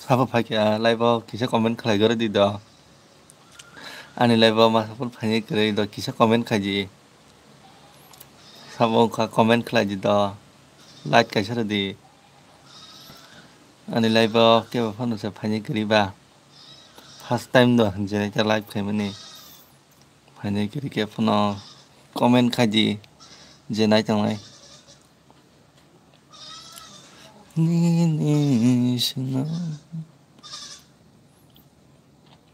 사법하기야 라이브 기사 코멘 칼라거리디도 아니 라이브 마사풀 파니 그래도 기사 코멘 카지 사법카 코멘 칼라지도 라이트 카셔디 아니 라이브 के फनसे फाइनि करीबा first time दो जे के live खाइमनि फाइनि करी के फन कमेन्ट खाजी जे नाइ तंलाय नि नि सुना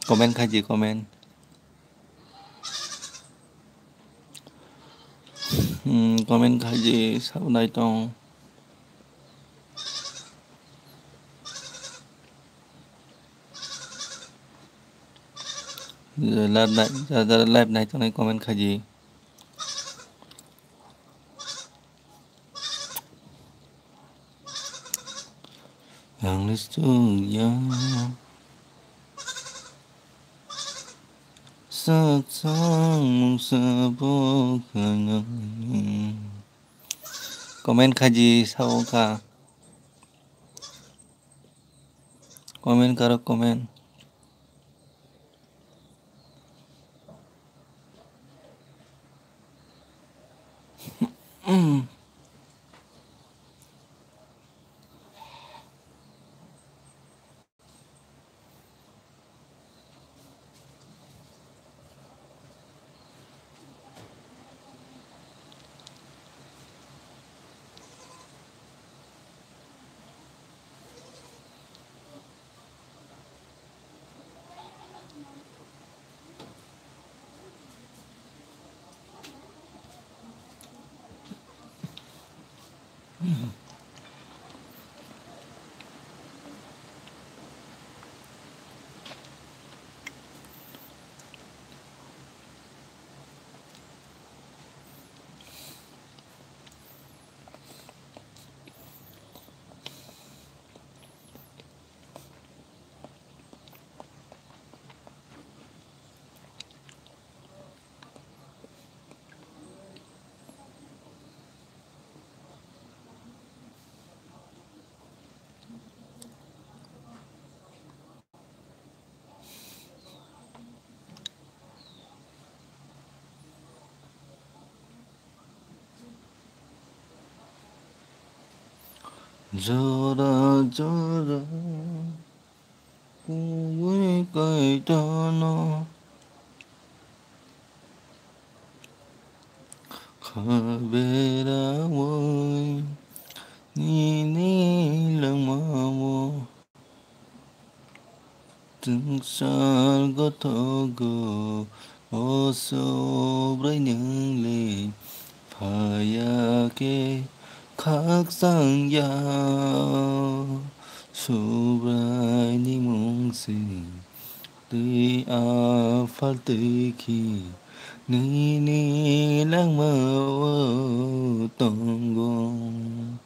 कमेन्ट खाजी कमेन्ट कमेन्ट खाजी सब नाइ तंग लाइव नाइ तंनाय comment Ghazi Yang Komen kaji sao ka komen karo komen Jora jora Kui kai dano Kabera woi Ni ni lang mamo Từng sao có thơ gồ Ô sô bray những lì Phải à kê khác sang ya Sô bray ni mong sinh Tuy à phát tuy khi Ni ni lang mơ tông gông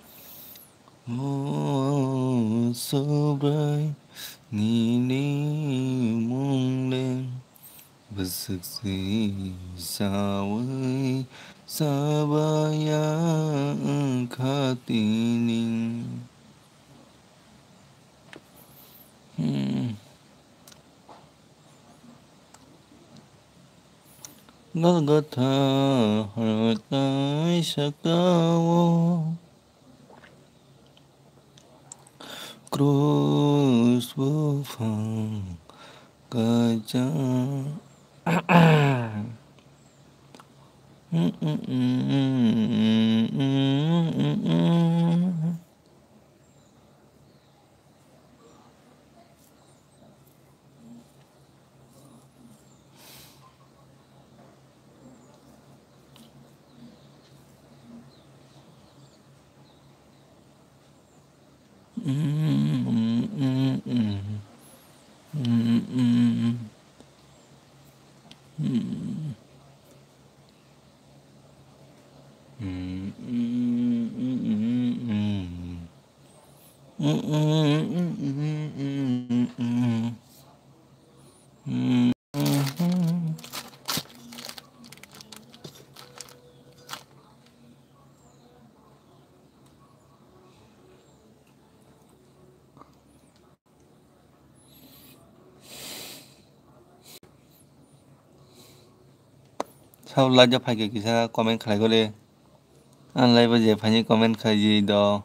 Ô sô bray Ni ni mong lên Bất sức gì sao ơi Sa ba ya khá tinin Ngất ngất thơ hờ tay sa cao Cruz vô phòng Cả cha Sau la cho phải kisa comment khai gole. An lai ba je phani comment khai ji do.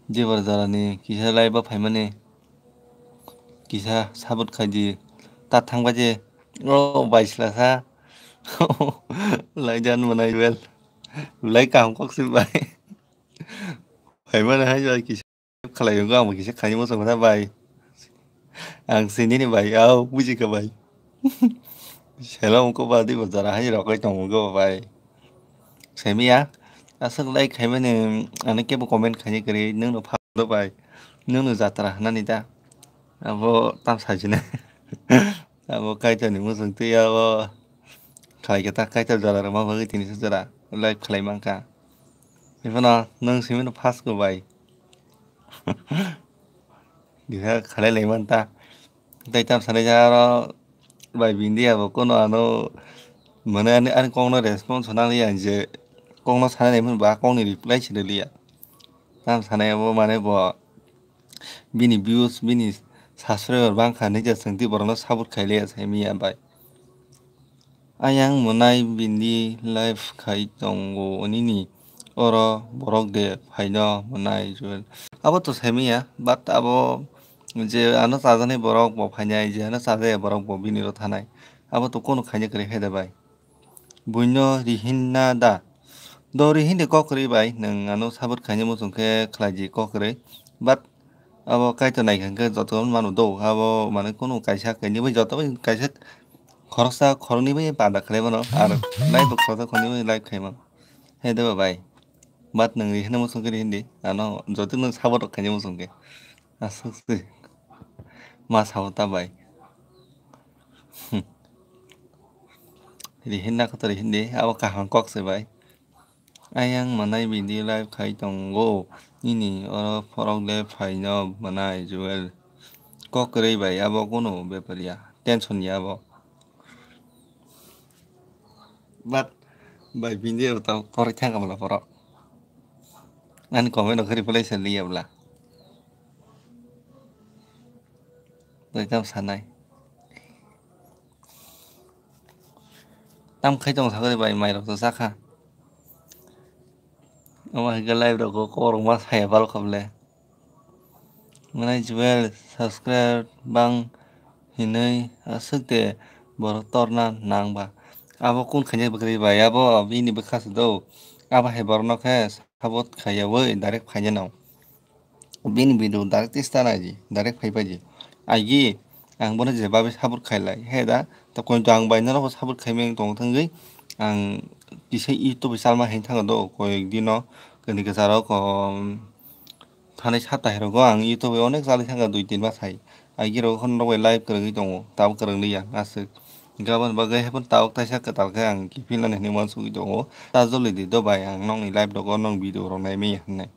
Je bar zarani kisa lai ba phai mane. Kisa sabut khai ji. Ta thang ba je. O baisla sa. Lai jan manai well. Lai kam kok si bai. Phai mane hai jo kisa khai yung ga ma kisa khai mo song ta bai. Ang sini ni bai au buji ka bai. Hello ko ba di ba zara hai ro kai tong ko bai. Semi á. Asal lai khai mane ane ke comment khai kari nung no pha do bai. Nung no jatra nani ta. Abo tam sa jine. Abo kai ta ni mo song ti abo khai ka ta kai ta zara ma ba ti ni zara. Lai khai mang ka. Ifana nung simi no pass ko bai. Di ha khai lai man ta. Dai tam sa ja ro bai bin dia bo ko no ano mana an kong no response na li an je kong no sa nei mun ba kong ni reply chi de li ya. Tam sa nei bo mane bo bini views bini subscriber bang kha ni ja sangti borno sabut khai le sai mi ya bai. Ayang monai bindi live khai tongo onini oro borok de phaino monai jewel. Abo to semi ya but abo je ano sajane borok bo phainai je ano saje borok bo bini ro thanai. Abo to kono khaine kare he da bai. Buino rihinna da. Do rihin de kokri bai nang ano sabut khaine mo sungke khlaji kokre but abo kai to nai khan ke joto manu do abo mane kono kaisa ke ni bai joto kaisa খরচা খরনি bai pada khlai mano ar lai bo khorsa khoni bai lai khai man he de bai bat nang ri hena mo sungke hindi ano jotin nang sabot khai mo sungke asuk ma sabota bai ri hinna ko ri hindi abo ka hangkok se bai ayang manai bindi live khai tongo ini oro porok le phaino manai jewel kokre bai abo kono beparia tension ya abo but bai bindi ro ta korek thang kamla porok nan comment no khari play sen liya bla dai tam sanai tam khai tong sa ko bai mai ro to sa kha ama ga live ro ko rong ma sai bal khamle manai jewel subscribe bang hinai asuk de borok torna nang ba abo kun khanye bakri bai abo bini bekhas do abo he borno khe sabot khayawe direct khanye naw bini bidu direct istana ji direct phaiba ji agi ang bona je babe sabut khailai he da ta kon tang bai na ro sabut khaimeng tong thangai ang kisai youtube salma hen thang do ko ekdino kani ka jaro ko thane sata hero go ang youtube onek jali thanga 2-3 mass hai agi ro khon ro live kragi tongo taw krang liya asuk gaban bagai hebon taw ta sak ka tal ka ang ki filan ni mon su tongo ta joli di do bai ang nong ni live do go nong video ro nai mi hanne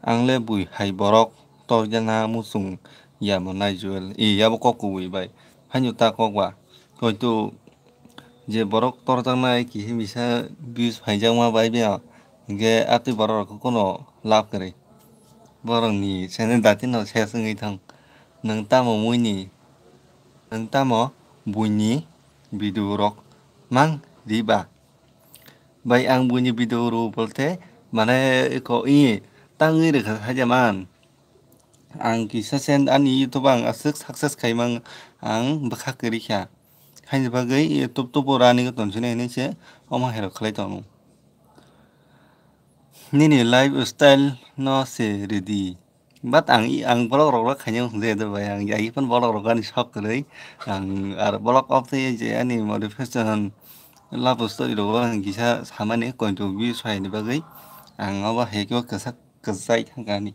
ang le bui hai borok tor jana musung ya monai jewel e ya bo ko ku bai bai hanyu ta ko wa ko tu je borok tor jang nai ki himisa views phai jang ma bai bia ge ati borok ko kono lap kare borok ni channel datin no share sungai thang nang ta mo mui ni nang ta mo bui ni video rok mang riba bai ang bui ni video ro bolte mane ko i tangi re kha jaman ang kisa sen ani youtube ang asuk success khaimang ang bakha kari kha hain bagai youtube to borani ko tonjine ne che oma hero khlai tonu nini lifestyle no se ready but ang blog rok khanya je de bai ang yai pon blog rok ani shop krai ang ar blog of the je ani motivation love story ro ang kisa samane ko to view sai ni bagai ang aba he ko ka sak ka sai thang ka ni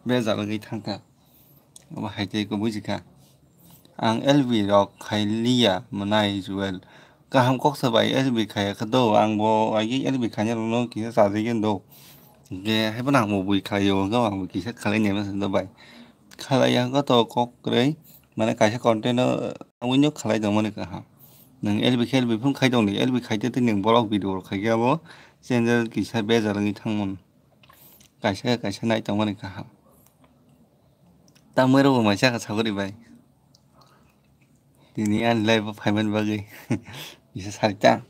be za bagai thang ka aba hai te ko buji ka ang lv rok khai liya manai jewel ka ham kok sa bai lv khai ka do ang bo agi lv khanya no kisa sa je gen do ge hebon ang mo bui khai yo ga ang kisa khalai ne ma do bai khalai yang ko to kok krai mane kaisa content no winyo khalai dong mane ka ha nang lv khelb phum khai dong ni lv khai te ning blog video khai ga bo channel kisa be za rangi thangmon kaisa nai tong mane ka ha ta moi ro ma cha ka sagori bai tini an live phaiman bagai Bisa 살짝.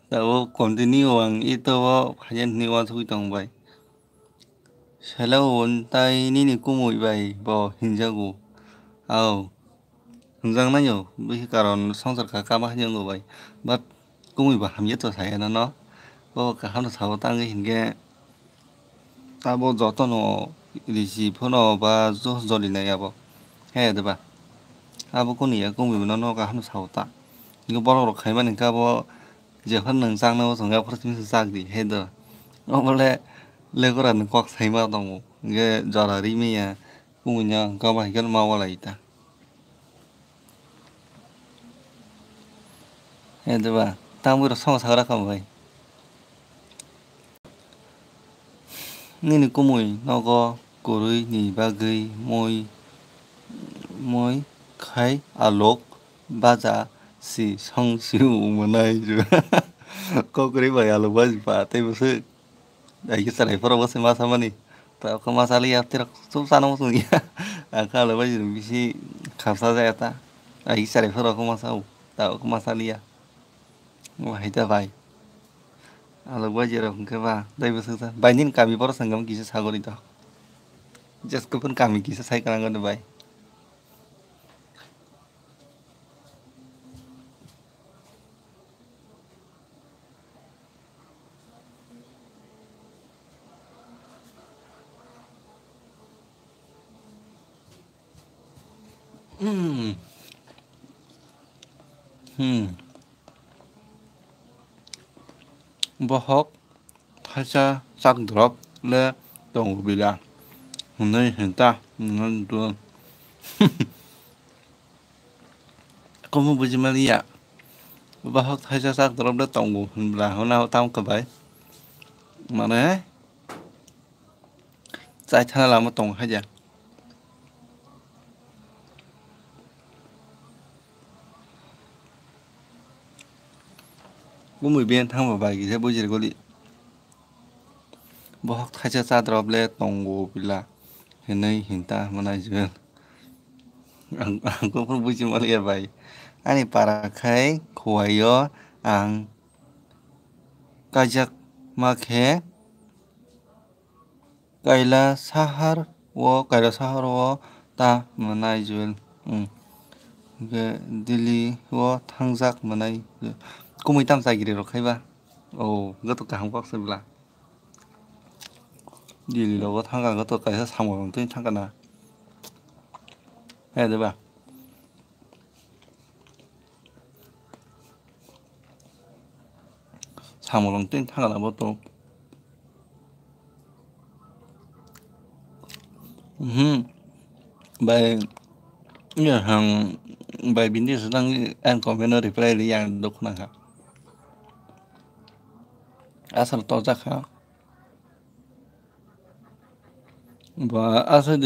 Tahu continue ang ito wo kayan ni wan sui tong bai. Hello tay ni kumui bai bo hinjagu. Ao. Hingjang nayo bi karon songsar ka kama hinjagu bai. But kumui ba ham yeto saya na no. Bo ka ham sa tang hinge. Tabo joto no risi phono ba jo joli na yabo. He de ba. Abo kuni ya kumui no no ka ham sa ta. Igo boro ro khaiba ni ka bo जेखन नोंसांनो संगाफोरसिम जागदि हेदो अबले लेगोरानो कक साइमा दङ गे जरारि मैया कुमुnya गाबा हिगन मावालायता हेदोबा तांबुर संसारा खामबाय nini kumui nogo kurui ni bagui moi khai alok baja si song siu manai ju ko kuri bai alok baji pa te busu ai ki sarai foro bose masa mani ta ko masa li after sub sana musu ya aka alok baji bisi khasa jayata ai ki sarai foro ko masa u ta ko masa li ya wah ita bai alok baji ro ke ba dai busu ta bai nin kami foro sangam kisi sagori ta just ko pun kami kisi sai kanang bai hmm bohok hacha sak drop le tong bila nơi hiện ta ngon tuh kamu buji malia bohok hacha sak drop le tong bila hona tao ka bai mana sai thana lama tong haja cũng 10 biên thăng vào bài kỳ thế bôi gì có đi bỏ thay cho sa drop le tông gù bila hiện nay hiện ta mà này chưa cũng không bôi gì mà liền vậy anh para khai khuấy yo ang kajak makhe kaila sahar wo ta mà này chưa cái Delhi wo thangzak mà này cũng mới tam sai kỳ rồi khai ba ồ cái tôi cả Hàn Quốc xem là 딜러가 탄간 것도 해서 3월 동안 탄간나 해야 돼 봐. 3월 동안 탄간나 뭐또 bài như hàng bài biến đi đang ăn có bên nơi replay lý dạng độc nào khác asal to ra khác và asal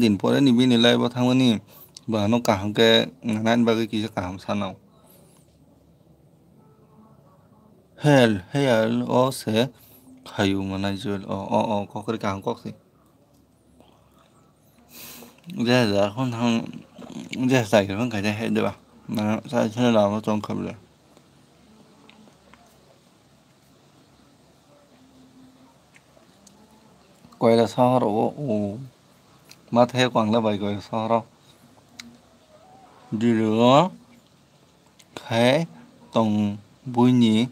din pore ni bin lai ba thang ni ba no ka hang ke nan ba ki sa ka ham sa nào hell o se khayu manager o có cái ka hang ko si giờ không thằng giờ sai cái phần cái này được ba mà sai thế nào nó trong không được quay là sao rồi mà thế quảng là vậy rồi sao đâu đi nữa khai tông bùi nhỉ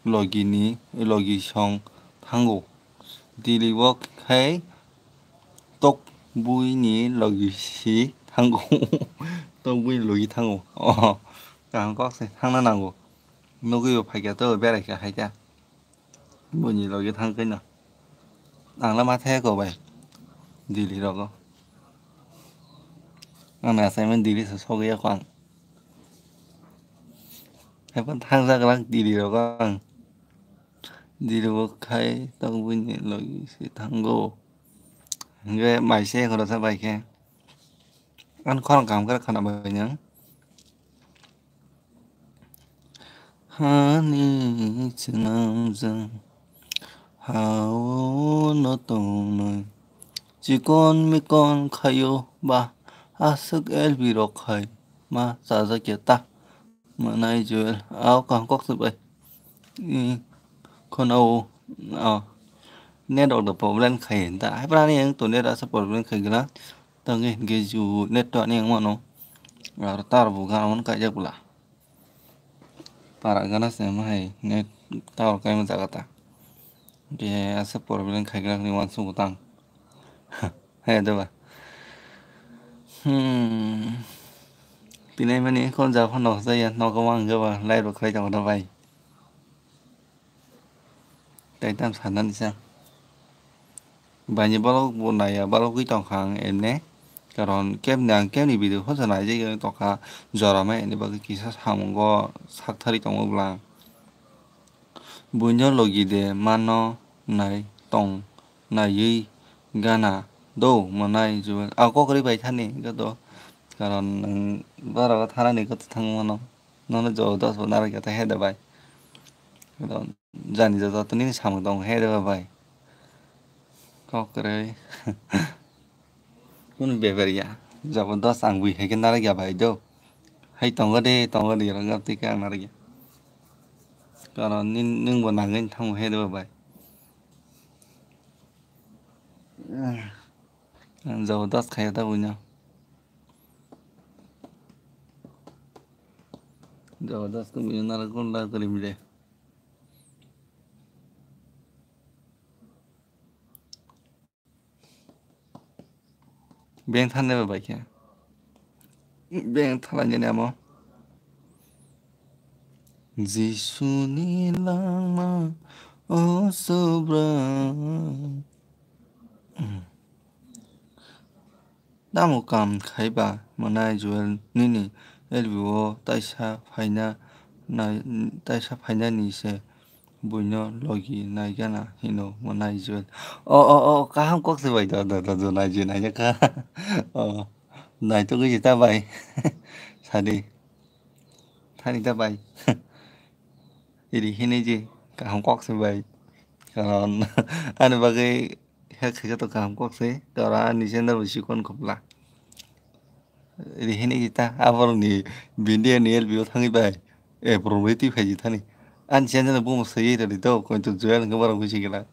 logi xong thang ngủ đi đi vô khai tốc bùi nhỉ logi xí thang ngủ tông bùi logi thang ngủ càng có gì thang nó nào ngủ nó cứ phải cái tôi bé này cả hai cha bùi nhỉ logi thang cái nào đang là mà thế của vậy đi đi đâu anh là xem mình đi đi sau cái khoảng hay vẫn thang ra cái lăng đi đi đâu con đi đâu khai tông vui nhẹ lối sẽ thang gỗ cái bài xe của nó sẽ bài kia ăn con cảm cái khả bài nhá hani chừng dần hao nó tông này chỉ con mấy con khayo ba asuk elbi rokhai ma saza kita mana jual ao kang kok sebai kon au net được problem khai ta hai pra ni yang to net asa problem khai gila tangi ge ju net to ni yang mano tar bu ga mon ka jak bula para gana se ma hai net tar kai ma kata ge asa problem khai gila ni wan su tang hai da ba pinai mani kon ja phon no sai no ko wang ga ba lai ro khai jang da bai tai tam san nan sa banyak balok bunai ya balok kita kang ene karon kem ni video hosa na je to ka jora ma ene ba kisa samongo sakthari tong bla bunyo logi de mano nai tong na yi gana do manai ju a ko kri bai thani ga do karon bara ka thana ni ko thang mano no jo 10 bana ra ka he da bai karon jani jo to ni samong tong he da bai ko kre kun beberia jabondas angui he ke nara gya bai do hay tonga de ra ngati ka nara gya karon ning bo nangin thang he do bai jabondas khai da bunya jabondas ko bunya nara kun la kali mile beng than de bai kya beng thala je ne mo Jisuni lama oh sobra Namu kam khaiba manai jual nini elbiwo taisa phaina ni se buino logi naigana hino manai jual kaham kok se bai da nai ju nai ka nai to cái gì ta bai sadi thani ta bai iri hini ji kaham kok se bai karon ane bagai hek ke to kaham kok se kara ni senda busi kon kopla iri hini kita abor ni bindia ni el bio thangi bai e probeti phaji thani an chen na bum se yi de to ko to jual ke barang busi gila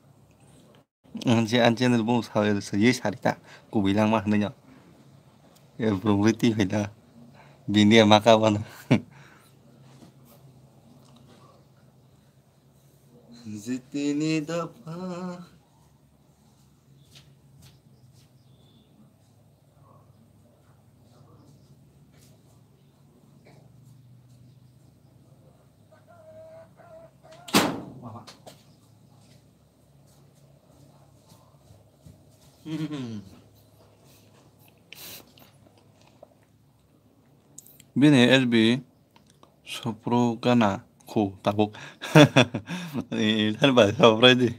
an chen na bum sa se yi sarita ku bilang mah nanya e probeti phaida bindia maka wan Zitini dafa Bini LB sopro gana ko tabuk thân bảo sopro đi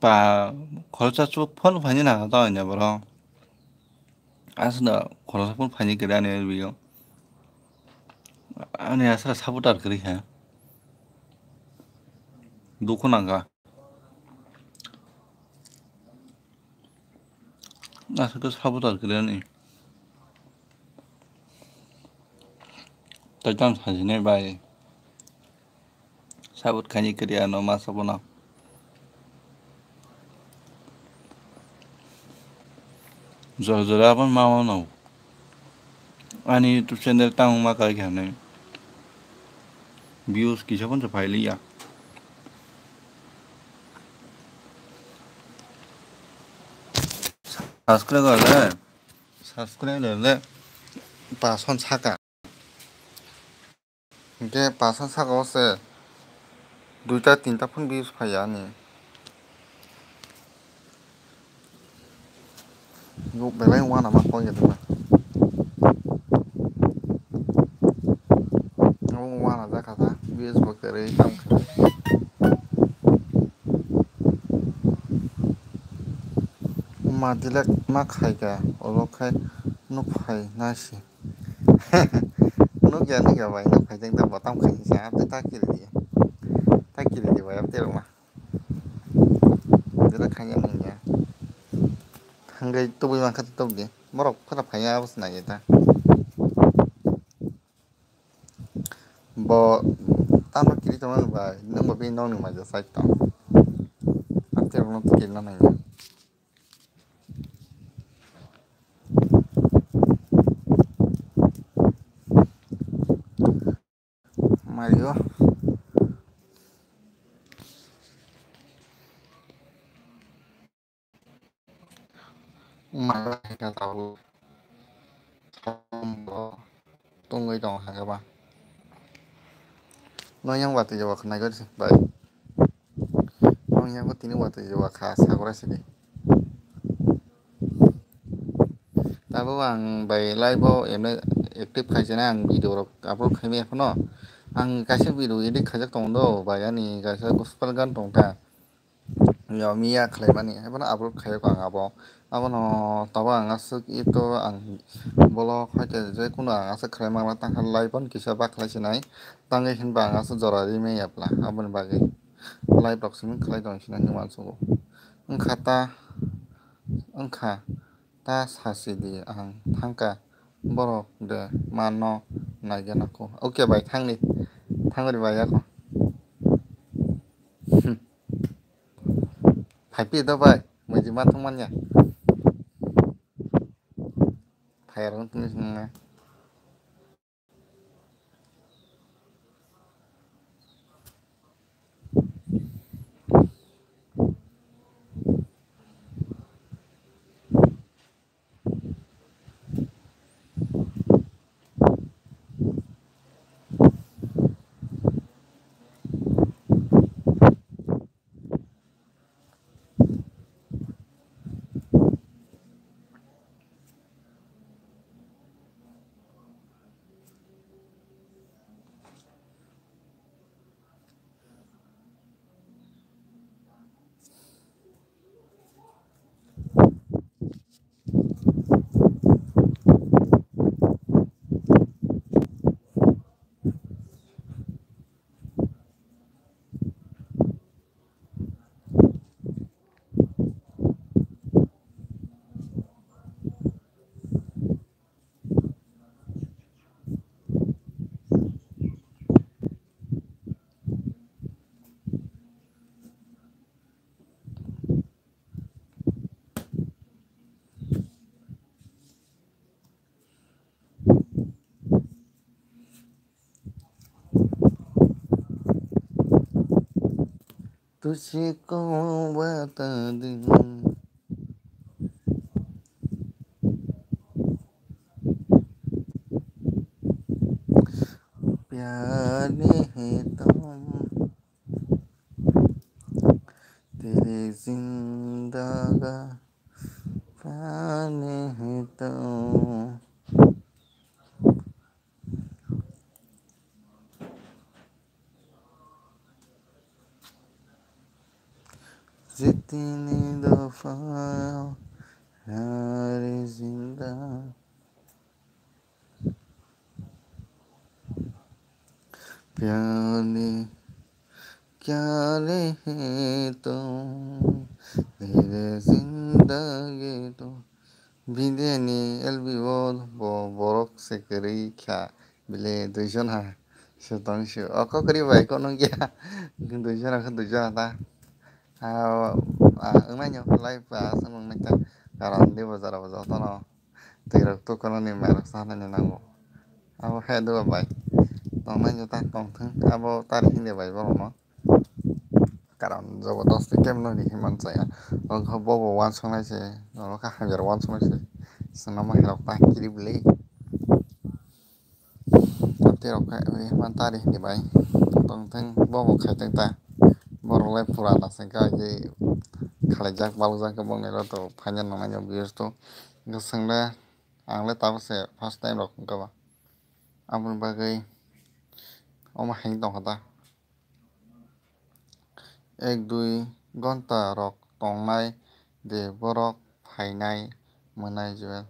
bà 걸어서 쭉 폰 판이 나가다 있냐 보러 아스나 걸어서 폰 판이 그다네 LB요 아니 아스라 사부다 그리 해 놓고 나가 아스 그 사부다 그러니 tajam sajine bai sabut khani kriya no ma sabona jora ban ma no ani tu channel tang ma ka kya ne views ki sabon se phai liya subscribe le pa son saka 이게 바산 사가 왔어. দুইটা তিনটা phone views পাই আনি গো বেলাই one আমাক কই গেল না ও one আদা কথা ভিউজ বকরে কাম মা দিলে মা খাইগা ওলো খাই নো ফাই নাসি nước giờ vậy nó phải chân tâm vào tông khỉ xã tới ta kia là gì vậy em tiêu mà tôi đã khai nhận mình nha hanggai tubuh mangkat tau di borok khara phaya abos na eta bo tamo kiri tamo ba nang ba bi nong ni ma ja site to ate ro to kiri na nang Mario mà cái tàu tôi người chọn hàng các bạn nói yang waktu Jawa kena gue sih baik nói yang waktu ini waktu Jawa khas aku rasa deh tapi ang bayi live bo ini aktif kajian ang video upload kami apa no ang kasih video ini kajak tong do bayani kasih gospel gan tong ta ya mia khlaimani apa no upload kayak ang abo apa no tawa ang asuk itu ang bolo kayak je kuno ang asuk khlaimang tang live pon kisah bak khlaisinai tangai hin bang asuk jorari me yapla abon bagi live blog sing khlai dong sina himan sugo khata angkha ta sasidi ang thangka borok de mano naigen aku oke baik thangni thangri bai ako phaipi do bai muji ma thangman ya phairang tuni singna तुझको बता दूं प्यारे हैं तुम तेरे जिंदगा पाने हैं तुम जितनी दफा हर जिंदा प्यारे क्या रहे तुम तेरे जिंदगी तो बिदेनि एलबिओ borok sekeri kya bile duijon ha sutong su oko kari bai kono gya duijon ha duijon ta 응만 요 라이브 아서는 nek karon di bazar bazar to no tirak to kono ni merak sana ni nango abo he do bai tong man yo ta tong thang abo tar hin de bai bo no karon jabardasti kem no ni himan saya ong bo bo wan songnai se no ka hajar wan songnai se sanama helok ta kiri beli tapi rok ka himan tari ni bai tong thang bo bo khai tang ta borok lai purana sengka je khalajak balujak ke bong nelo to phanyan nang yo bios to gosangla ang le tab se first time rok ka ba amul bagai oma heng tong hata 1-2 ঘন্টা rok tongnai de borok phainai monai jewel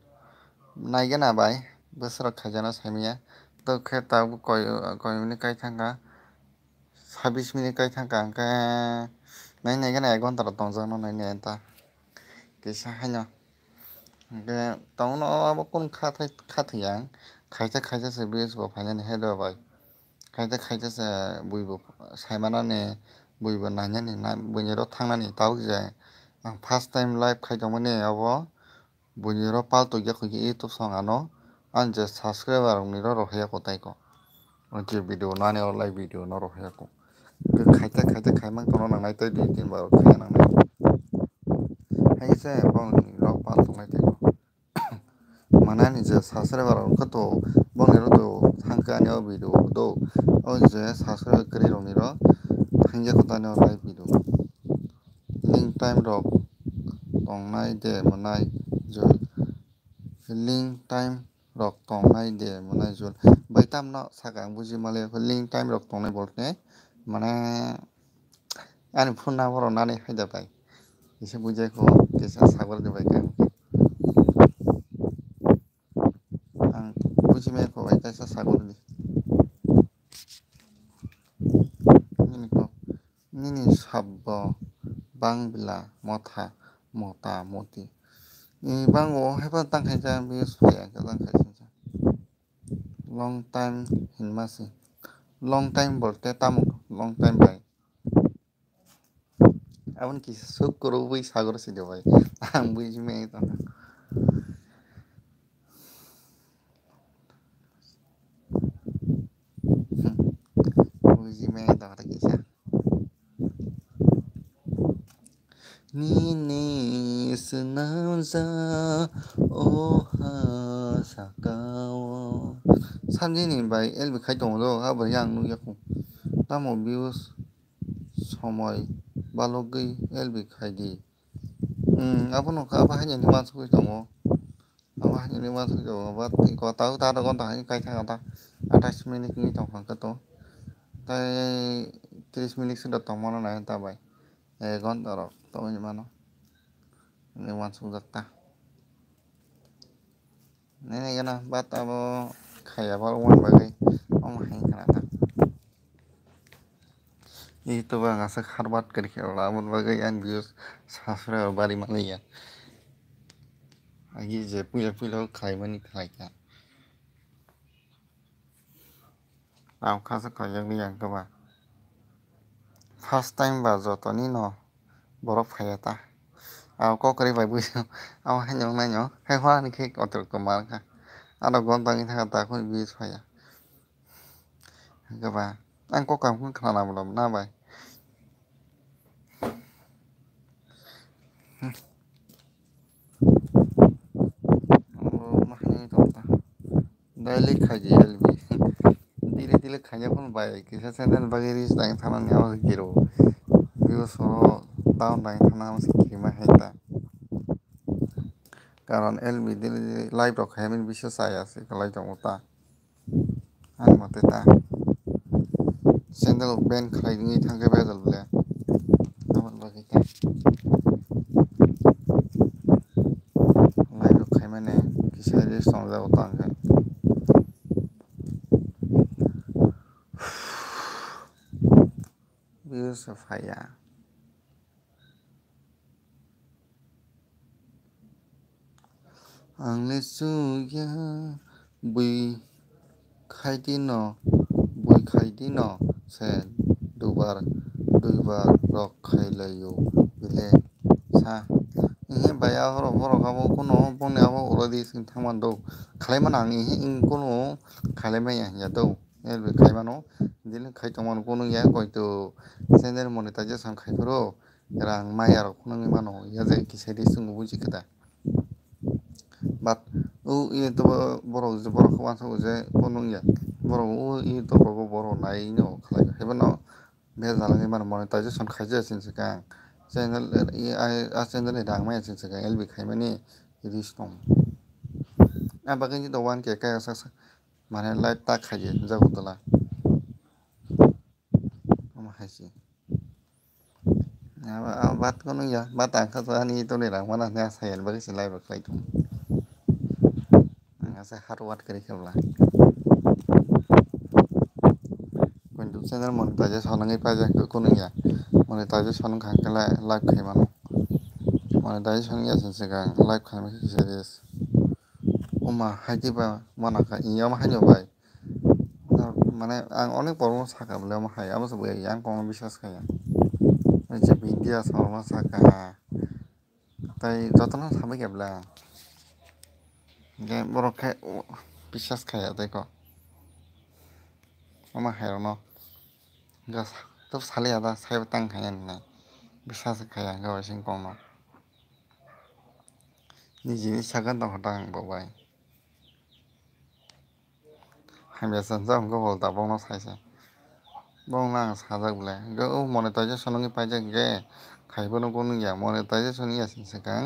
naigena bai bosrok khaijana saimia to khe tab koi minute kai thangka 26 minute kai thangka angkhe nai naigena 1 ঘন্টা rok tongjak no nai ta kisa haino Hingke tongno abo kun khatiyang kaisa kaisa bridge bo fainani head bai kaisa kaisa se buibo saimanani buibo nainani buini ro thangnani tabuk je ang first time live khaitongmani abo buini ro paltu yakui youtube song ano ang je subscriber rok ni ro rohaiya ko taiko je video nani o live video no rohaiya ko kaita khaimang tono nangnai tei 2-3 bar khaiya nangnai haise bongni rok pal tongnai taiko manani je subscriber rok khato bongni ro to thangkani o video do o je subscriber kwrwi rok ni ro thangya ko tani o live video link time rok tongnai de mwnai jul link time rok tongnai de mwnai jul bai tamno saka ang buji mali link time rok tongnai bolte mane ani phone number rok nani haida bai kisa bujai ko kisa sabar de bai kang ang buji me ko bai kaisa sabar di nini ko nini sabbo bangla motha mota moti ni bango heba tangkhai ja bi sphaya ka tangkhai sinja long time hinmasi long time bolte tamu long time bai abon kisa suk koro bui sagor si de bai ang buji me to buji me to kisa Nini senamza oha sakawo samjini bai elbi khaitongo do abo yang nugyaku tamo views সময় balogui elbi khaidi abono ka aba haini ni mansukui tongo aba haini ni mansukui tongo bat ko tau ta do gon ta haini kai thang ta 28 minit ni tongfang ka to tai 30 minit sudah tongmono na ta bai 1 ঘন্টা rok tongoi mano ni mansuk jakta nene gana bat abo khaya bal wan bagai om hain kana ta itu bang asa kharbat kari khela amon bagai an views subscriber bari maliya agi je puila khaimani khaika am khasa khayang ni yang ba first time ba jotoni no borok phayata aw ko kari bai buiso aw hanyong nanyo hai hwa ni khik otor ko marka ado gon tangi thaka ta khoi views phaya ba ang ko kam khun khana bolom na bai mahini to ta daily khaji elbi dile khanya phun bai kisa channel bagi reach dang thana nyaw giro views ro down dang thana mas kima heta karon elbi dile live rok khayamin bisho saya se kalai tong ta an mate ta channel ban khlai ni thangke bezal bole amon bagi ta live rok khaymane kisa reach tong ja utang ka views phaya angli suya bui khaidino se dubar rok khailayo bile sa ihe baya horo kabo kono bone abo uradi sing thangman do khlaimana ang ihe ing kono khlaimai ya do elbe khaimano dile khaitongman kono ya koito channel monetization khaifuro rang maya rok kono mano ya je kisedi sungu buji kada bat iye to borok wansa je kono ya borok iye to borok nai no khlai hebano bezalangi man monetization khaija sinsika channel channel rang maya sinsika elbi khaimani reach tong abagin to 1k ka sa mane live ta khaije jagotala ama haisi bat kono ya bat angka to ani to ni rang mana na sayel bagi si live khlai tong asa harwat kari khabla YouTube channel monetization ngai pa ja kono ya monetization khangkala live khaimano monetization yasin sigang live khaimai series oma haitiba manaka iyama haino bai মানে আং অনেক বড় সাকা বলে আমার high আমার সব young কম বিশ্বাস খাই যে বিন্দিয়া সরমা সাকা তাই যতন সাবে গেবলা যে বড় খাই বিশ্বাস খায়া তাই ক আমার হাই ন গাছ তো সালে আদা সাইব তাং খায়া না বিশ্বাস খায়া গাওয়া সিং কম না নিজে সাগান দं হতা আং বাবাই হাইবেসান যা हमको बोलता बोनो साइसे बोंना साजा बोले गो monetization नंगे पाइजे गे खाइबो नो कोन या monetization या सिंसकां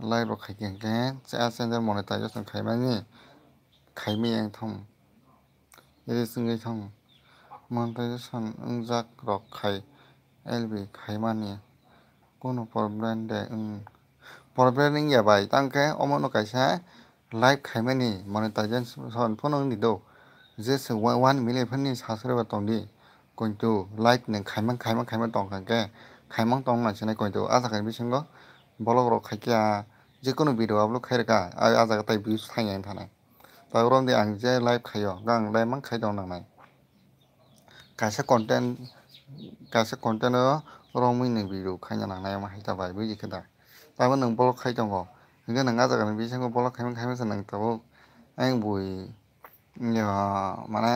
लाइव रो खाइके गे चा सेंजर monetization खाइमानि खाइमे yang thong ये सिंगे thong monetization जाक रो खाइ एलबी खाइमानि कोनो प्रब्लेम दे प्रब्लेम या बाय तांके अमनो काइसा लाइव खाइमानि monetization फोन नि दो जेसे 1 मिलियन फोरनि सासरबा तंदि कइतो लाइक ने खाइमा तंखाके खाइमा तंनासने कइतो आजाखाय बिसंगो ब्लग रो खाइया जेकुनु भिडिअ आपलोड खाइरका आजागा ताइ भिउस थाइया थानाय तावरम दे आं जे लाइभ खाइयो गां लाइभ मान खाइ दं नांनाय कासे कन्टेन्ट रमिनि भिडिअ खाइना नांनाय मा हाइता बाय बुजि खोदा ताबो नों ब्लग खाइ दंगो नों नों आजागा बिसंगो ब्लग खाइमा नों ताबो आं बुइ माने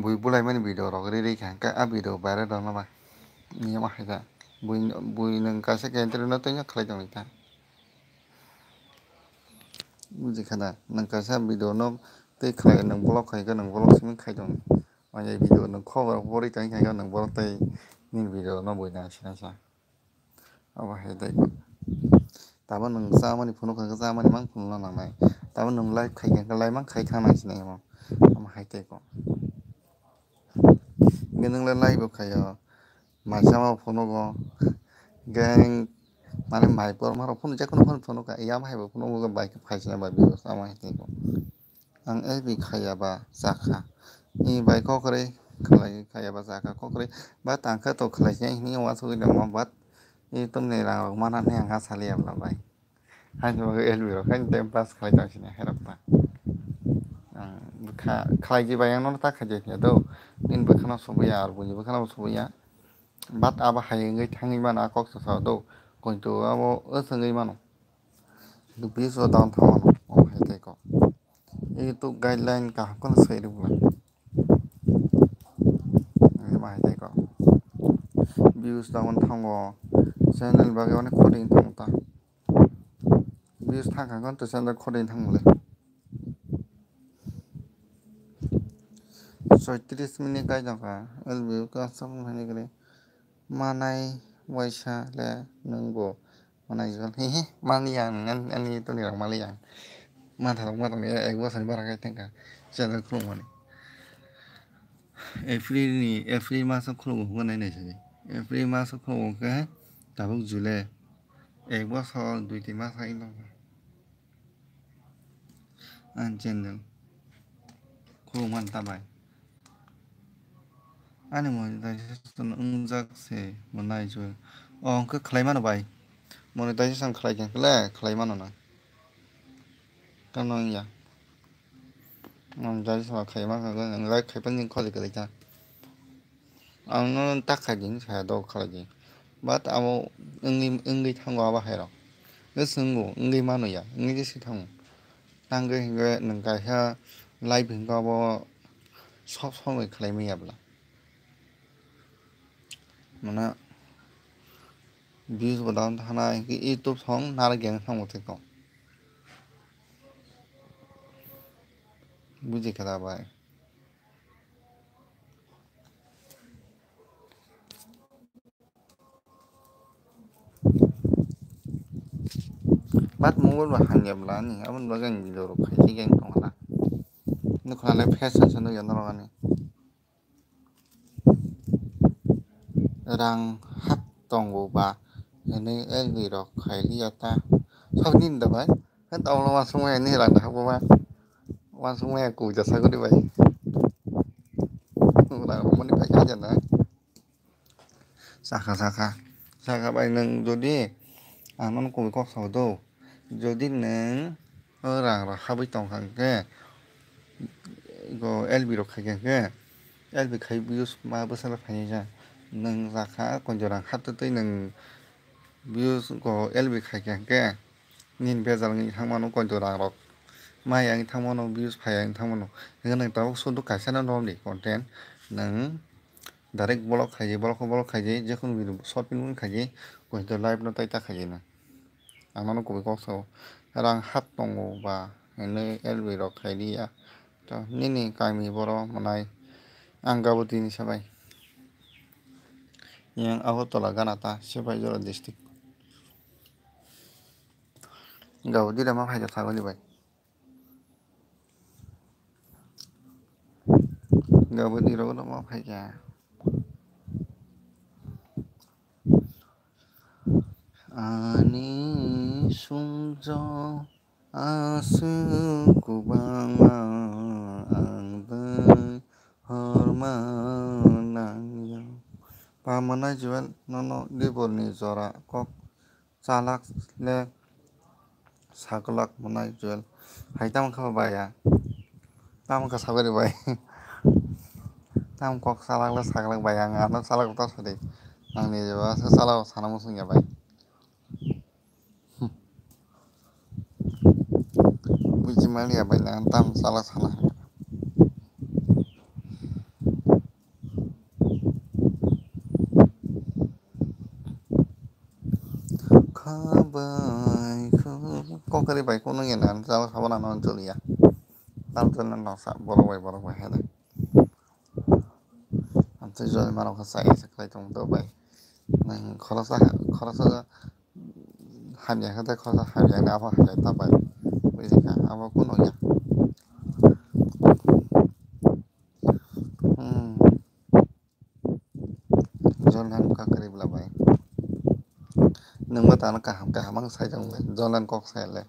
बुई बुलाय माने भिडिअ रग रेडी खांका आ भिडिअ बारे दं ना बा नि मा हाइदा बुई नों कासे केन्ट्री न तैया खालाय दं इता बुझि खाना नों कासे भिडिअ न तै खाय नों ब्लग खायगा नों ब्लग सिम खाय दं माने भिडिअ नों खबर बरि ताइ खायगा नों ब्लग तै नि भिडिअ न बुइना सिनासा अब हाइदा ताबो नों सामानि फनो खागा सामानि मान फनो नांनाय ताबो नों लाइभ खायगा लाइभ मान खाय खाना सिनाय मा हाइते को नोंलाय लाइभ खायो माइसामा फनो गो गें माने माइपर मारो फनो जेकुनु फनो का या माइबो फनो गो बाइक फाइसना बा बियो सामा हिते को आं ए बि खायाबा जाखा इ बाइक करे खायाबा जाखा करे बा तांखा तो खलाय नि वा सो दं मा इ तुमने रा माना ने आंगा सालिया बला बाय हाजो एलबि रो खाय टाइम पास खाय दासिने हेरपा खाय जि बाय न ता खाजे दो दिन बखाना सबया आर बुनि बखाना सबया बात आबा हायङै थाङै माना कक्स सा दो कइतो आबो असङै मानो दु बिसो दाउन थामानो ओ हायते को ए तो गाइडलाइन का कोन सैरि बुला मा हायते को views daun thango channel bage onek coding thangta views thangkhagon to channel coding thangmole 36 minute gaijaka lbu ka sam hani gre manai waisa le nungbo manai jon he malian ani to ni malian mathang ek bosar bara kai tengka channel khulumani April मासो खुलुमो होनाय नाय सै April मासो खुलुमो के दाबो जुले एक बছर 2-3 मास आइ दं आं चेनेल खुलुमान ताबाय आनि monetization जाकसे मोननाय जो अंक खालायमानो बाय monetization खालायगोनले खालायमानो ना कानो या monetization खालायमा खागोन लाइक खायपानि खलि गलैता आं ताखादिन साया दो खालायगि बाट आमो इंगै थांगो आबा हेरो गोसंगो इंगै मानो या इंगै जेसे थांगो तांगै हिंगै नंगायहा लाइभ हिंगाबो सब समय खालायमैयाब्ला माने views बदान थाना कि YouTube सं नार गें थांगो तेको बुझि खदा बाय बाट मबाइल बा हान्याब्ला नि आबन बागां भिडिअ रो खायसि गें थांगला नखलाय फेसन सन यान रगानि रां हात दंगोबा नै एलबि रो खायलियाता सबनिन दबाय हन तावला मासुमाय नि रां हाबोबा मासुमाय को जासा गदि बाय रां मनि फायखा जाना साखा बाय नों जदि ang non ko kok sa do jodi neng rang ra habai tong hangke go LB rok khai ke LB khai views ma bosala phai ja neng rakha konjorang khatutui neng views go LB khai ke nin bezal ngi thangmano konjorang rok maya ang thangmano views phai ang thangmano neng tabuk sundu kaisa na norm ni content neng direct blog khai blog khai jekun video short film khai konjor live no taita khai na amano ko kok so rang hap tongo ba ene LB rok khai dia to nini kami boro manai ang gabo tini sabai yang Agartala Ganata Sipai Jora district gabo dira ma phaida thagoni bai gabo dira wala ma phaida ani sungjo asu kubanga ang dai horma nang pamana jual nono liborni jora kok chalak le saklak manai jual haitam kha baya tam ka sabari bai tam kok salak le saklak baya ngano salak ta sade angni jeba salak sanamo sungya bai buji mali ya bai lang tam salak sana khabai kok kari bai kono ngena salak sabana non julia tam jalan nasa borok bai hada antu jol mano ka sai saklai tong do bai nang khorasa hamya khata khorasa hamya na apa hamya ta bai buji ka apa kono ya Jolan ka kari bla bai nang mata na ka hamang sai jong bai jolan kok sai le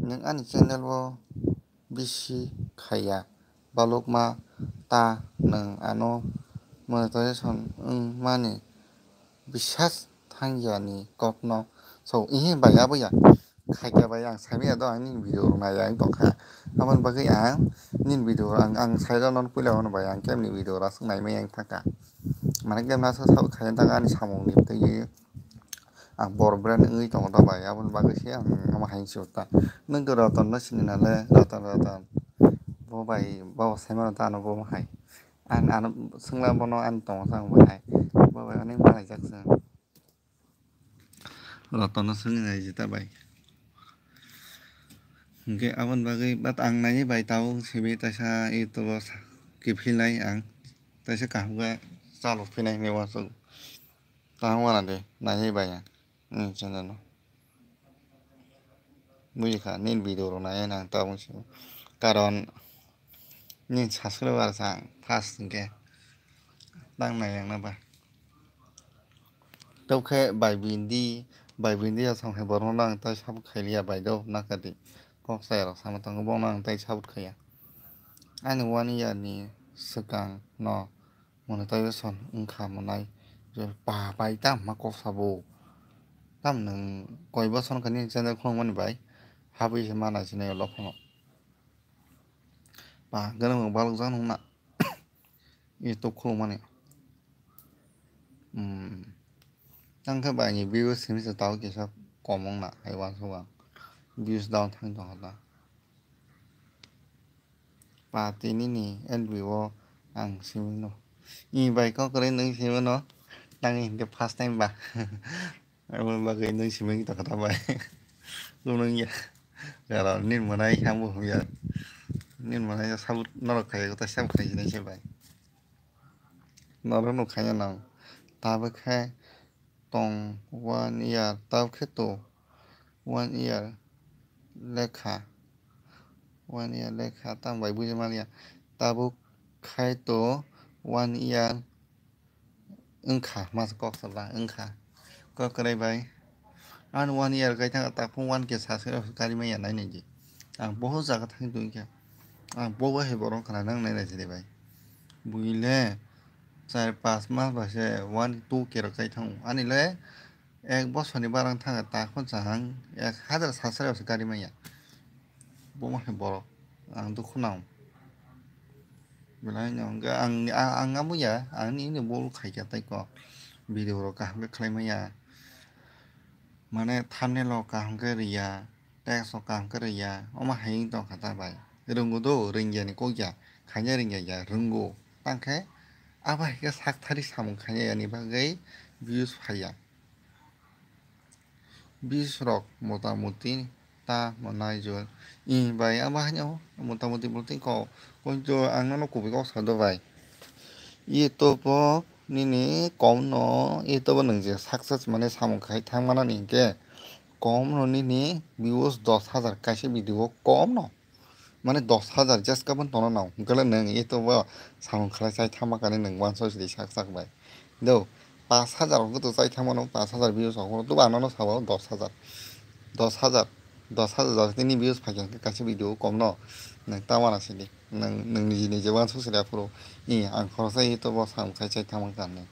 nang ani channel wo bisi khaya balokma ta nang ano monetization mani bisas thangyani kokno so ihe baya baya khaika baya ang sabi ado ani video na yang tongkha amon bagai ang nin video ang saida non pula on baya ang kemni video ra sungnai mai ang thaka mane kem na sa khaya ta ani samong ni tei ang bor brand ngui tong da baya amon bagai se ang ama hain chota nang do raton na sinina le raton bo bai bo sema ta no bo hai an sungla bono an tong sang bo hai bo bai ani ma jak sa raton na sungina jita bai Oke, abon bagai bat ang nai bai tau sibi tasa itu kipilai ang tasa kahwa salo pinai ni wasu tahu mana deh nai bai ya chana no mui ka nin video ro nai nang tau si karon nin sasro war sang fast ke tang nai yang na ba tau khe bai bindi ya sang he boron nang tai sab khailia bai do nakati kok sai ro sama tang bong nang tai sabut khaya ani wani ya ni sekang no monetization ungkha manai je pa bai tam ma kok sabo tam nang koi bo son kani channel khong mani bai habi se mana sine lo khong pa ganang balok jang nung na youtube khong mani tang kha bai ni views sim se tau ki sa komong na hai wan so wang views down thang dong da pa tini ni LBO ang simino i bai ko kore nang simino tang in the first time ba amon bagai nang siming ta kata bai lu nang ya karo nin manai hamu ya nin manai sabut noro khai ko ta sam khai ni se bai noro no khai na ta ba khai tong 1 year ta khe to 1 year lekha 1 year lekha tang bai buji malia tabuk khai to 1 year ungkha mas kok sala ungkha ko kare bai an 1 year kai thang ta phung 1 ke sa se kari mai ya nai ni ji ang boho jaga thang tu ke ang boho he borong khana nang nai nai je bai buile 4-5 मास बासो 1-2 केरक जाय थाङो आनिले 1 बसरनि बारां थाङो ताखौ जाहां 1000 सासरायावसो गारि माइया बमाखै बर' आं दुखु नां बेलाय आंना मैया आंनि बल खायगा ताइको भिडिअ kahangke खालामैया माने थामनेलाव kahangke रिया टेक्सआव kahangke रिया अमा हायिं दं खाताबाय रोंगौ दो रोंगियानि कइया खायनो रोंगिया रोंगौ तांखे आबाहिके साकथारि सामु खायनायनि बागै भिउस फाया बिस रक मतामति ता मनाय जो बाय आबाहायाव मतामति बलते को कोइतो आंनानो कबिगाव सादबाय ये तो निनि कम न ये तो नोंजे सक्सेस माने सामुखाय थांमाना निके कम न निनि भिउस 10,000 कासे भिडिअ कम न माने 10,000 जास्ट गाबोन तनो नाव गले नों ये तो सामु खालाय थामाकाने नों 160 साकबाय दो 5,000 को तो जाय थामानो 5,000 भिउस आव तो आनानो साबाव 10,000 10,000 नि भिउस फायगोन कासे भिडिअ कम न नों तामाना सिदि नों निजे 160 प्रो आं खरसा ये तो सामुखाय थामाकाने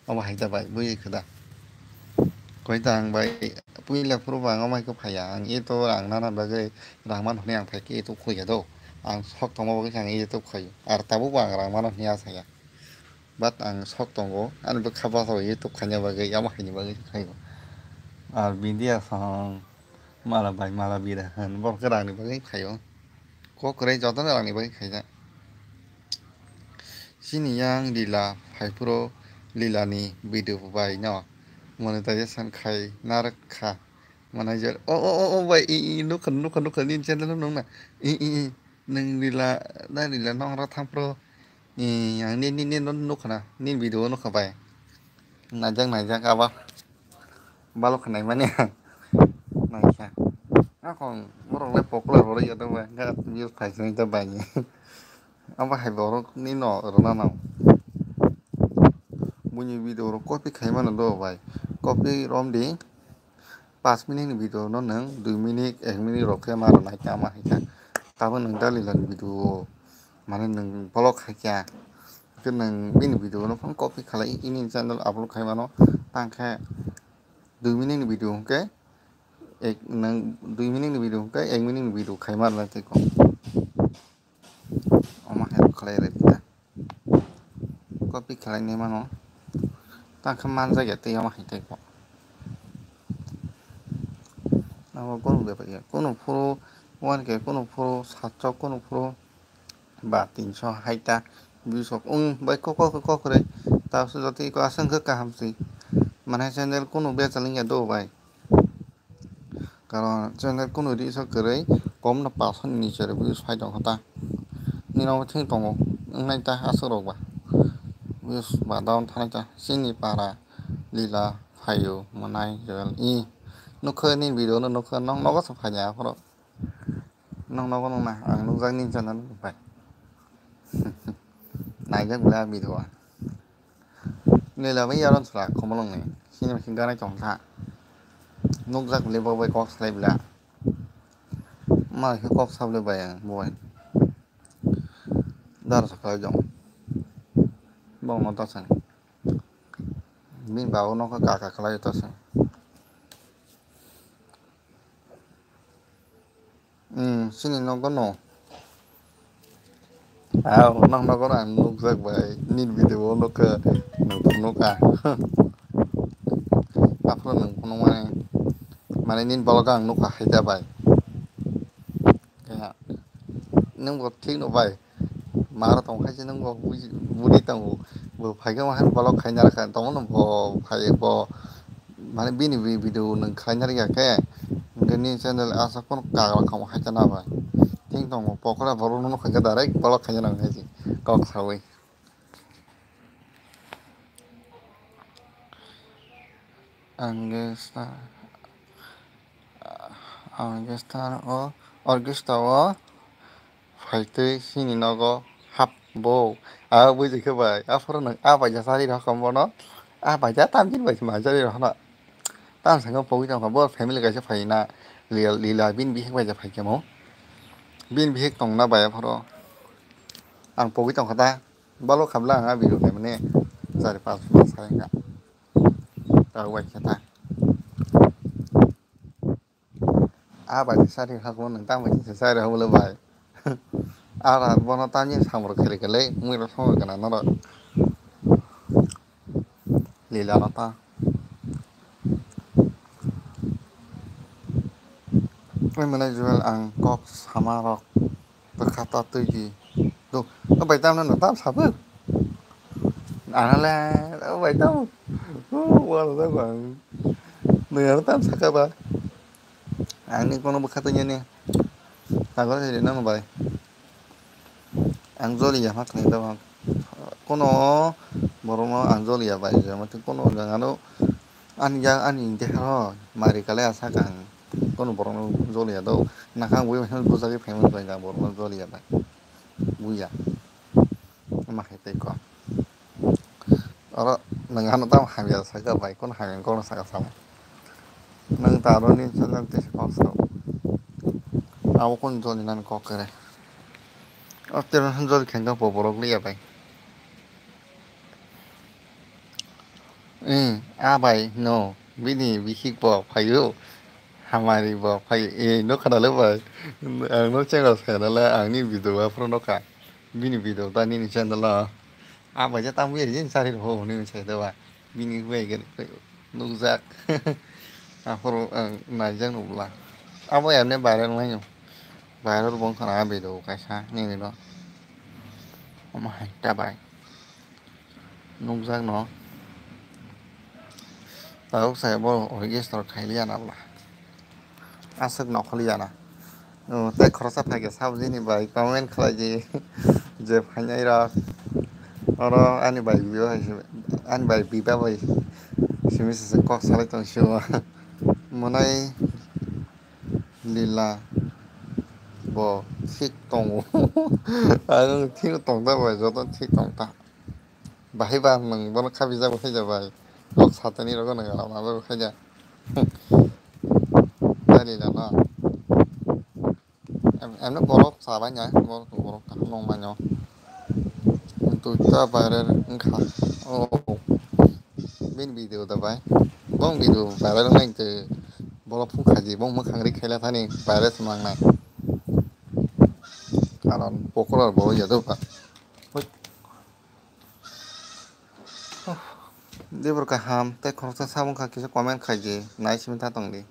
अमा हायदाबाय बुयै खोदा कयता आं बाय पुइला प्रुबा आं माइको फाया आं ये तो आं नाना बागै रामान हने आं फायके ये तो खोया दो आं सक तमा बागै आं ये तो खोयो आर ताबो आं रामान हने आसाया बाट आं सक तंगो आंबो खाबा ये तो खाnya बागै आमा हायनि बागै खायो आर बिदिया sang माला बाय माला बिरा होन बरके रांनि बागै खायो ककरै जतन रांनि बागै खायजा सिनियां लीला फाइप्रो लीलानि भिडिअ बाय न monetization खाय नारखा माने जे ओ बाय नुखन नि चेनेल नंना नों लीला ना लीला नंरा थामप्रो आं नि नुखना नि भिडिअ नुखाबाय नायजां आबा बाल खानाय माने नायखा आखं बरलाय पपुलार बरै जादों बाय भिउस फायजों दा बाय आबा हाय बरनि न रना नाव बुनि भिडिअ कपि खायमानो दो बाय कपि रमदि 5 मिनिटनि भिडिअ न नों 2 मिनिट 1 मिनिट रखे मार नायका मा हायका ताबो नों दा लीलानि भिडिअ माने नों ब्लग खायका नों बिनि भिडिअ न फन कपि खालाय इनि चेनेल आपलोड खायमानो तांखे 2 मिनिटनि भिडिअ के एक नों 2 मिनिटनि भिडिअ के 1 मिनिटनि भिडिअ खायमार नायतेको अमा हेल्प खालाय रे बिदा कपि खालायनाय मानो तांखे मान जायगा ते अमा हायतेको नामा कोनो बेपारिया कोनो फ्रो 1K कोनो फ्रो 700 कोनो फ्रो बा 300 हायता भिउस बाय करे ताबसे जति को आसंख काहामसी माने चेनेल कोनो बेचालिंग दो बाय कारण चेनेल कोनो रिस करे कम न 500 नि नीचे भिउस फायदों हता निनाव थिं तंगो नायता आसरबा भिउस बा डाउन थानायता सिनि पारा लीला फायो मनाय जल नुखो नि भिडिअ नुखो नं नगो सफाया फरो नं नगो नंना आं नुजानि चेनेल बाय नायजा गुला भिडिअ लीला बै यारन सला खमलंने सिनेमा खिंगानाय तंथा नुक जागले बाय कक्स लायब्ला मा कक्स साबले बाय बय दार सखाय दं बावनो तासन बिन बाव नखो काका खालाय तासन सिनि नगो न आव नं नगो आं नुक जागबाय निन भिडिअ नुखो नुका आपलो नोंखौनो माने निन ब्लग आं नुखा हायदाबाय नों थिग नुबाय मार तंखायसो नों बुरि तंगो बो फायगा मा ब्लग खायना रखा तंगो न फाय ब माने बिनि भिडिअ नों खायना रियाखे नि चेनेल आसा कोन काग्रा खाम हायतना बाय थिं दङ पकरा बर न खायगा डाइरेक्ट ब्लग खायना नांगै कक सावै आंगेस्टार अर्केस्ट्राव फायतै सिनि नगो हाब बौ बुजिखोबाय आफोर नों आबायजा सारि रखम बनो आबायजा तामजिन बायस माजारि रहना ताम संग पगि दं बर फेमिलि गायसे फायना लीला बिन बिहेक बायजा फायकेमो बिन बिहेक तंना बाया फरो आं पगि दं खदा बाल' खामला आंहा भिडिअ माने 4-5 मास enggak tahu kita आबादनि सारि हागौ नोंथां बायदिसो सारि हागौलाय आबाद बनातानि सामर खेलिखौलै मैर सामर गोनां नर लीला नता mana jual angkok sama rok berkata tuji tuh baik tahu nana tahu sabar analeh baik tahu wah tahu bang naya tahu sakaba angin kono berkatanya nih takut jadi nama baik angjoli ya mak nih tahu kono borong angjoli ya baik ya mati kono jangan lo ani deh lo mari kalian asakan kono borong angjoli ya tahu nakang gue macam busaki famous baik nggak borong angjoli ya baik buya mak itu kok orang nengah tahu hamil sakaba baik kono hamil kono sakaba sama neng taruh nih jangan tisik aku kon joli nan kok kere terus joli kengkang boborok liya baik abai no bini bihik bo payu hamari bo payu no kana le bai ang no channel sa na la ang ni video upload no ka bini video ta ni channel la abai ja tam wi yin sa ri ho ni che da ba bini we ge nu zak afro na jang nu la abai em ne bai ra no bai ra bon kana video ka sa ni ni no ma hai ta bai nu zak no tahu saya mau register kalian apa asal nak kalian tak kerasa pakai sabzi ni baik komen kelaji jeb hanya ira orang ani baik biwa ani baik biba baik simi sesekok salah tu semua menai lila bo tik tong aku tik tong dah baik jodoh tik tong tak baik bah meng bono kabisa baik je baik lok satu ni logo negara mana baik je tadi dah na em nó borok salah nhá borok tak nong manyo untuk ta bayar engkau oh bin video dah bay bong video bayar nang ke borok pun kaji bong makan rik kela thani bayar semang nai karon pokok borok ya tu pak dia berkaham teh kalau saya sabun kaki saya komen kaji naik sebentar tong di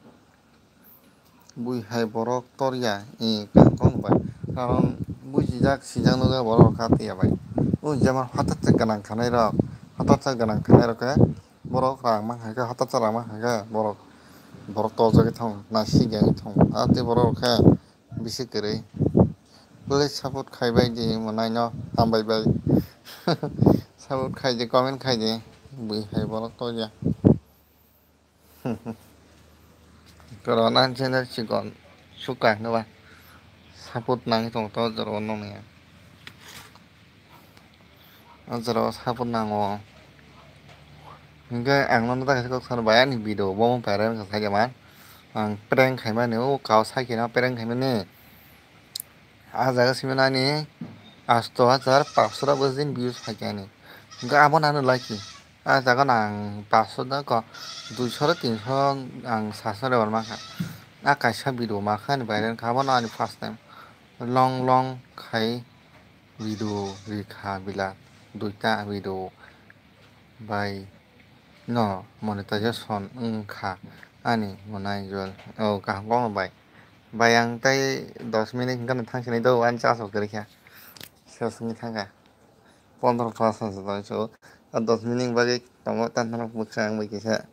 bui hai borok torya kangkong bay karon bui sijak nu borok kati ya bay zaman hatat ganang kanai rok hatat ganang kanai rok ya borok rang mang haga hatat rang mang haga borok to jagi thong nasi gangi thong ati borok ka bisi kere boleh sabut khai bay di manai no tambai bay sabut khai di komen khai di bui hai borok torya corona channel chỉ còn suka nữa ba sabut nang thong to jero no ne jero sabut nango hingga ang non ta kok san bayan video bom paren ka saja man ang prank khai ma ne o kaw sa ki na prank khai ma ne a jaga simena ni 8500 buzin views phajani hingga abon anu like a jaga nang 500 da ko 200 300 ang sasa le ma a kaisa video ma khan viral khabon ani first time long khai video rikha bila duita video by no monetization kha ani monai jol oh ka bong bai bayang tai 10 minit kan thang sini do an cha so kare kya sesni thanga 15% so 10 minit bagi tomo tan tan buksang bagi sa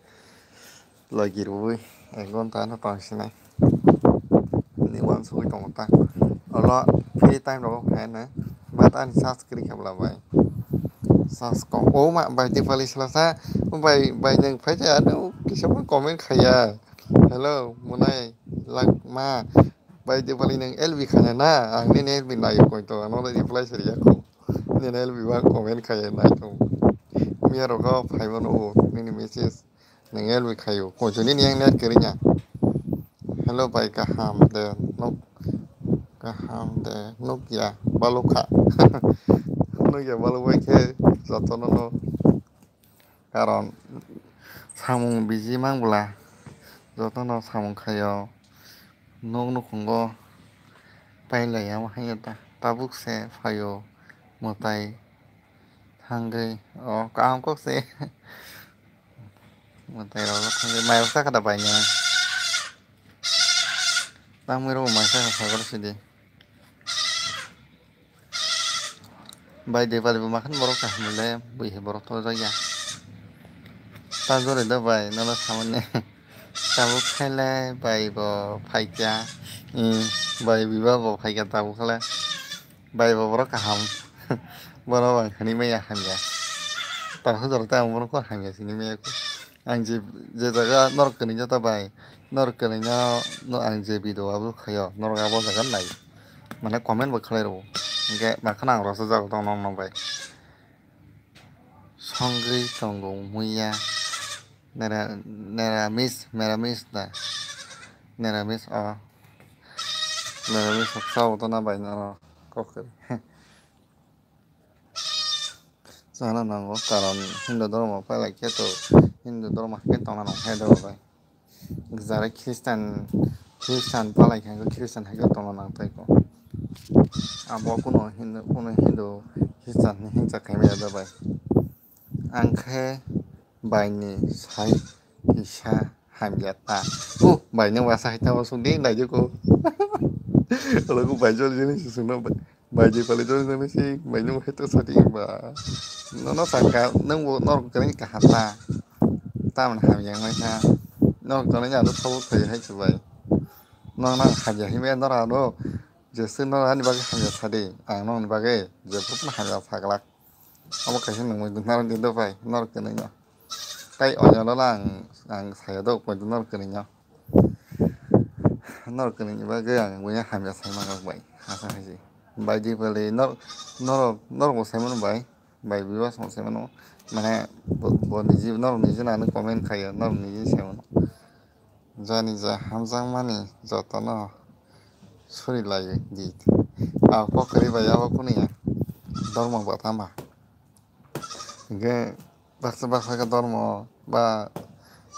lagi ruwi egon tan ta sini ni wan so tomo ta alo free time ro ha na ba tan subscribe kha la bai sas ko o ma bai ti pali selasa bai yang phải cha no kisah comment khaya hello munai lag ma bai ti pali nang lv khana na ang ni ne bin lai ko to no di reply seria ko ni ne lv wa comment khaya na to mi ro ko phai ba no ni message nang lv khayo ko jo ni yang net kerinya hello bai ka ham de no ka ham de no ya balukha no ya balu bai ke jotono no karon samung biji mangbla jotono samung khaio nog nukhungo pailai haino tabuk se phaio mwtai thangui kaham kokse mwtai rok thangui mai rok chakada baina tamui rok mai chaka sagor sidi bai debali bo makan borok kaham le buhi borok to jaya ta jore da bai nono samane tabuk khailai bai bo phaikya bai biba bo phaikya tabuk khala bai bo borok kaham borok bangkhani maya hamya ta hujor ta borok ko hamya sini maya ko ang je jaga norok kani jata bai norok kani no ang je video abo khayo norok abo jaga nai mane comment bo khlai rabo hingke makhana ang rasa jago tong nong bai songri tongo muia Neramis da Neramis Neramis sau to na bai na kokri sana nango karon Hindu dharma pailai khe to Hindu dharma hakkhe tongna nong hai do bai jare Christian palai khe Christian hakkhe tongna nang tai ko abo kuno Hindu Christian ni hingcha khaimaya da bai angkhe bai ni sai kisa hamya ta bai ni wasa haita wa sunding dai ko kalau ku bai jol jeni susuna bai je pale jol jeni si bai ni haita sati ba no sangka nang bo nor kani ka hata ta man hamya mai sa no to nya do thau thai hai chu bai no na hamya hi me nora no je sun no ani ba hamya sadi ang no ni ba ge je pup na hamya saglak abo kaisi nang mo nar din do bai nor kani no tai onyo lo lang ang saya do ko nor kani no nor kani ni ba ge ang mo ya hamya sai ma gak bai asa haji bai di pale nor mo sai mo bai bai biwas mo sai mo mane bo niji nor niji na comment khayo nor niji sai mo jani ja hamjang mani jotono suri lai di kokri bai abo kuniya dharma ba tama ge baksa ka dharma ba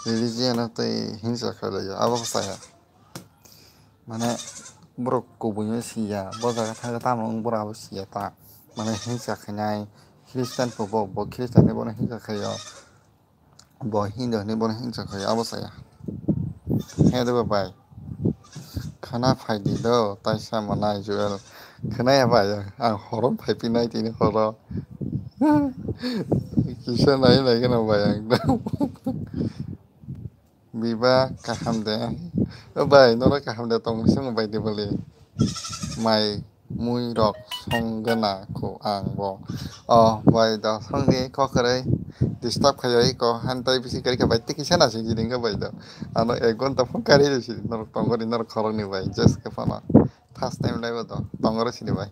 religion tai hingsa khala abo saya mane borok kubunyo siya bo jaga thaga tamo borok abo siya ta mane hingsa khainai Christian bo Christian ni bo hingsa khayo bo Hindu ni bo hingsa khayo abo saya he do bai khana phaidi do taisa manai juel khana ya bai ang horom phaipi nai tini horo kisa nai gana bai ang biba kaham de bai no kaham de tong sung bai de bali mai mui rok song gana ko ang bo bai da song de ko kare disturb khayo ko hantai bisi kari ka bai te kisa na sing jiding ka bai da ano egon ta phone kari de si nor tongori nor khorong ni bai just ka fana first time lai ba to tongoro si ni bai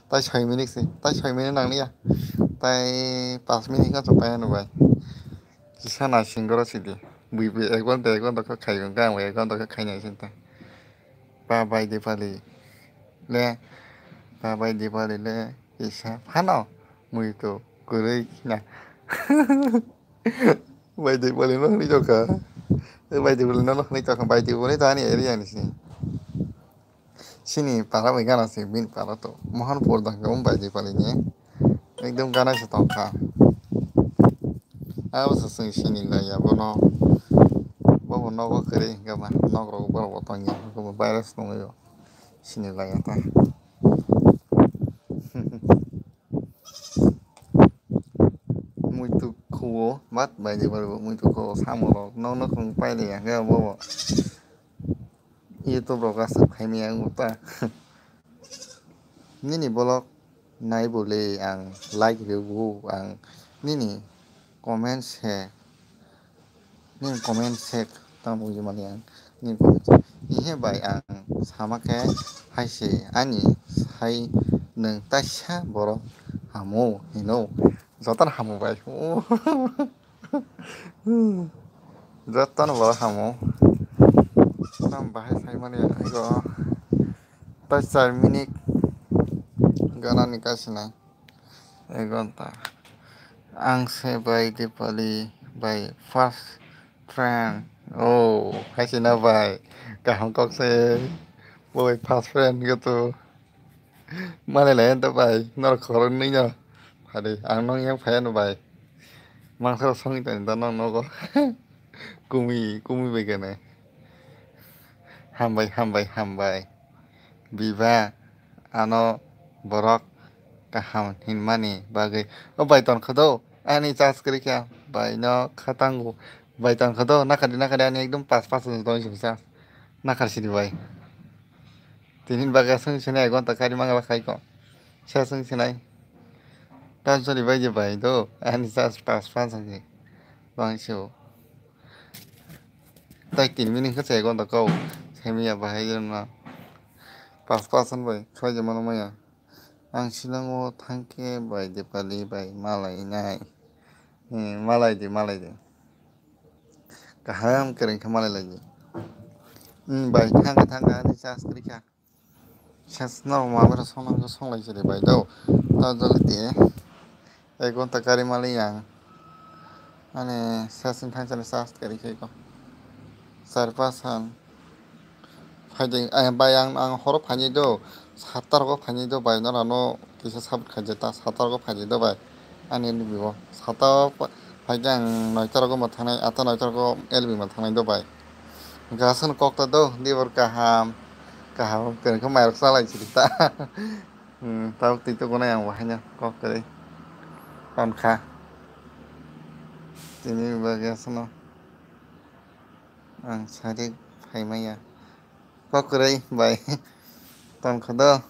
tai 6 minute si tai 6 minute nang ni ya tai 5 minute ka chopai no bai kisa na singoro si di buibu egon to ka khai gang bai egon to ka khai nai sin ta ba bai de pali le kisa phano mui to kurei na bai de pali no ni joka bai de pali no ni joka bai de pali ta ni area ni si sini para bai gana si bin para to mohanpur da ga bai de pali ni ekdom gana sa to ka abo sa sing sini la ya bono bo no ko kare ga ma no ro bo to nya ko virus no yo sini la ya ta muito cool mất bài gì mà muito cool sao mà nó không quay liền cái bộ YouTube rồi các sự hay nghe của ta nini blog nai boleh ang like review ang nini comment share tamu gimana yang ni ihe bai ang sama ke hai se ani hai neng tasha boro hamu hino jotan hamu bai jotan boro hamu tam bahai sai mane go ta 4 minute gana nikasina egonta ang se bai de pali bye first friend औ खायसेना बाय गाहाम कक्से बय first friend gitu Malay lain tak bay, nor koron ni nya. Hari, ang nong yang fayan bay. Mangsa song itu nih, nong nogo. Kumi begini. Hambai. Biba, ano borok kaham hinmani bagai. Oh bay ton kado, ani chas kiri kya. Bay no khatangu. Bay ton kado, nakadi ani ekdom pas don sisa. Nakar sini bay. Tinin bagai sung sini agon takari mangala kai ko. Saya sung sini. Tanso bay je bay do, ani chas pas sangi. Bang siu. Tai tin mini ka se gon ta kau. Semi ya bahai na. Pas-pasan bay. Khoi je mana maya. Ang silango thangke bay je pali bay malai ngai. Malai je. Kaham kering ka malai lagi. Bay thangka ni chas kri ka. Chas na ma bara song lai je bay do. Ta jali ti. Egon ta kari malai yang. Ane sasin thangchani sas kari kai ko. Sarpasan 파이팅 바양 ang horo phani do satar ko phani do bai na no kisa sab khaje ta satar ko phani do bai ani ni bibo sata paijang noitar ko mathanai ata noitar ko elbi mathanai do bai gasan kokta do dibor kaham ken ko mai sa lai chita tao ti to ko na yang wahnya kok kare kon kha tini bagasno ang sari phai maya kok kare bai ton khado